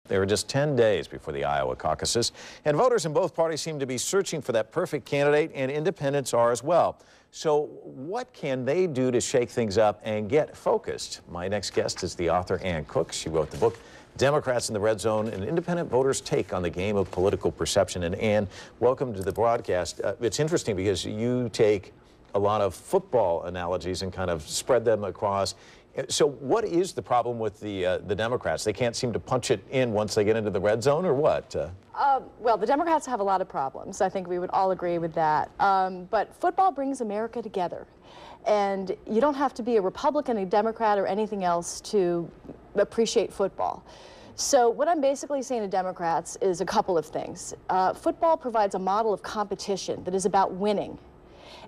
There are just 10 days before the Iowa caucuses, and voters in both parties seem to be searching for that perfect candidate, and independents are as well. So what can they do to shake things up and get focused? My next guest is the author Ann Cook. She wrote the book Democrats in the Red Zone, an independent voters' take on the game of political perception. And Ann, welcome to the broadcast. It's interesting because you take a lot of football analogies and kind of spread them across. So what is the problem with the Democrats? They can't seem to punch it in once they get into the red zone, or what? Well, the Democrats have a lot of problems. I think we would all agree with that. But football brings America together. And you don't have to be a Republican, a Democrat, or anything else to appreciate football. So what I'm basically saying to Democrats is a couple of things. Football provides a model of competition that is about winning.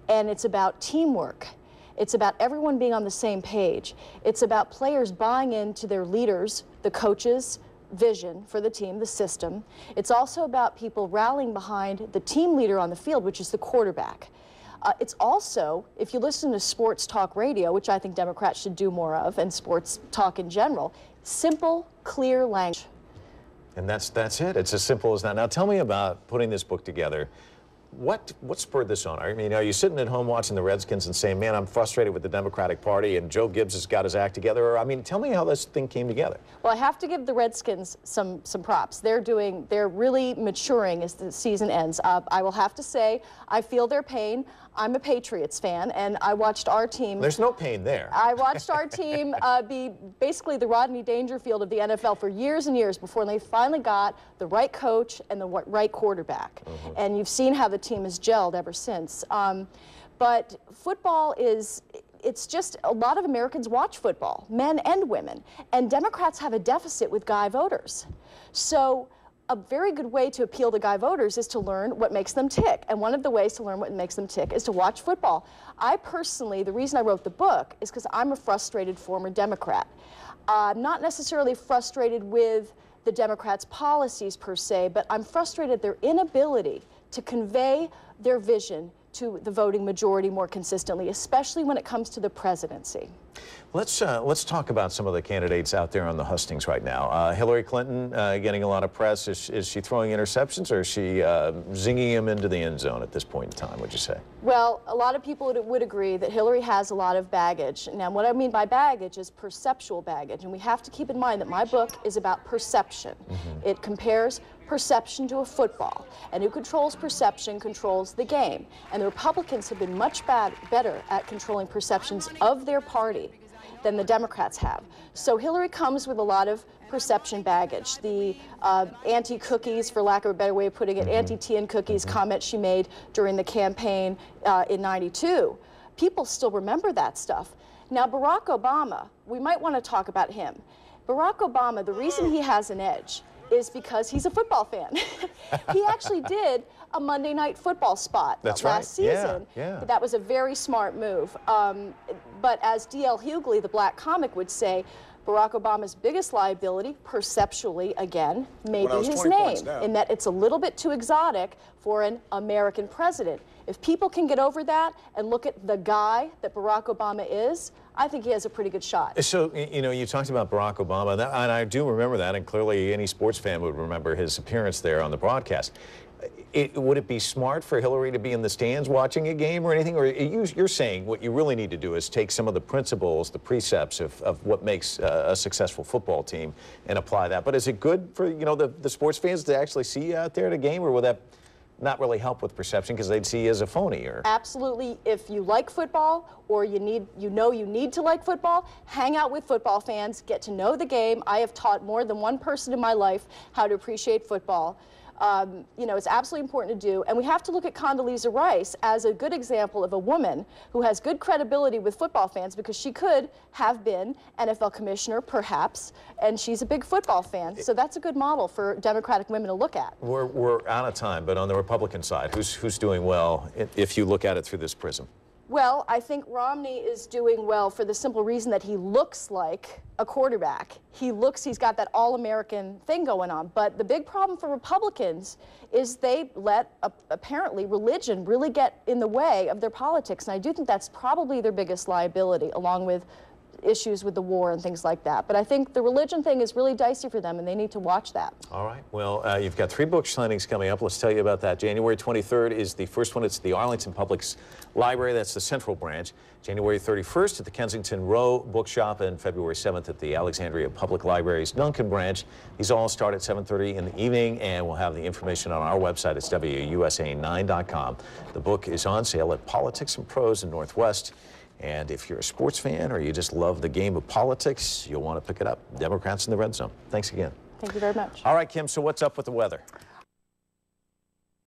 And it's about teamwork. It's about everyone being on the same page. It's about players buying into their leaders, the coaches' vision for the team, the system. It's also about people rallying behind the team leader on the field, which is the quarterback. It's also, if you listen to sports talk radio, which I think Democrats should do more of, and sports talk in general, simple, clear language. And that's it. It's as simple as that. Now tell me about putting this book together. What spurred this on? I mean, are you sitting at home watching the Redskins and saying, man, I'm frustrated with the Democratic Party and Joe Gibbs has got his act together? Or, I mean, tell me how this thing came together. Well, I have to give the Redskins some props. They're really maturing as the season ends. I will have to say, I feel their pain. I'm a Patriots fan, and I watched our team. There's no pain there. I watched our team be basically the Rodney Dangerfield of the NFL for years and years before they finally got the right coach and the right quarterback. Mm-hmm. And you've seen how the team has gelled ever since. But football it's just a lot of Americans watch football, men and women, and Democrats have a deficit with guy voters. So a very good way to appeal to guy voters is to learn what makes them tick. And one of the ways to learn what makes them tick is to watch football. I personally, the reason I wrote the book is because I'm a frustrated former Democrat. Not necessarily frustrated with the Democrats' policies per se, but I'm frustrated at their inability to convey their vision to the voting majority more consistently, especially when it comes to the presidency. Let's talk about some of the candidates out there on the hustings right now. Hillary Clinton getting a lot of press. Is she throwing interceptions, or is she zinging him into the end zone at this point in time, would you say? Well, a lot of people would agree that Hillary has a lot of baggage. Now, what I mean by baggage is perceptual baggage, and we have to keep in mind that my book is about perception. Mm-hmm. It compares perception to a football, and who controls perception controls the game. And the Republicans have been much better at controlling perceptions of their party than the Democrats have. So Hillary comes with a lot of perception baggage. The anti-cookies, for lack of a better way of putting it, anti-tea and cookies comment she made during the campaign in '92. People still remember that stuff. Now, Barack Obama, we might want to talk about him. Barack Obama, the reason he has an edge is because he's a football fan. He actually did a Monday Night Football spot last season. Yeah. That was a very smart move. But as D.L. Hughley, the black comic, would say, Barack Obama's biggest liability, perceptually again, may be his name, in that it's a little bit too exotic for an American president. If people can get over that and look at the guy that Barack Obama is, I think he has a pretty good shot. So, you know, you talked about Barack Obama, and I do remember that, and clearly any sports fan would remember his appearance there on the broadcast. Would it be smart for Hillary to be in the stands watching a game or anything? Or you're saying what you really need to do is take some of the principles, the precepts of what makes a successful football team and apply that. But is it good for, you know, the sports fans to actually see you out there at a game, or will that not really help with perception because they'd see you as a phony? Or absolutely. If you like football, or you need to like football, hang out with football fans, get to know the game. I have taught more than one person in my life how to appreciate football. You know, it's absolutely important to do. And we have to look at Condoleezza Rice as a good example of a woman who has good credibility with football fans, because she could have been NFL commissioner, perhaps, and she's a big football fan. So that's a good model for Democratic women to look at. We're out of time, but on the Republican side, who's doing well if you look at it through this prism? Well, I think Romney is doing well for the simple reason that he looks like a quarterback. He's got that all-American thing going on. But the big problem for Republicans is they let, apparently, religion really get in the way of their politics. And I do think that's probably their biggest liability, along with issues with the war and things like that. But I think the religion thing is really dicey for them, and they need to watch that. All right. Well, you've got 3 book signings coming up. Let's tell you about that. January 23rd is the first one. It's at the Arlington Public Library. That's the Central Branch. January 31st at the Kensington Row Bookshop, and February 7th at the Alexandria Public Library's Duncan Branch. These all start at 7:30 in the evening, and we'll have the information on our website. It's WUSA9.com. The book is on sale at Politics and Prose in Northwest. And if you're a sports fan or you just love the game of politics, you'll want to pick it up. Democrats in the Red Zone. Thanks again. Thank you very much. All right, Kim, so what's up with the weather?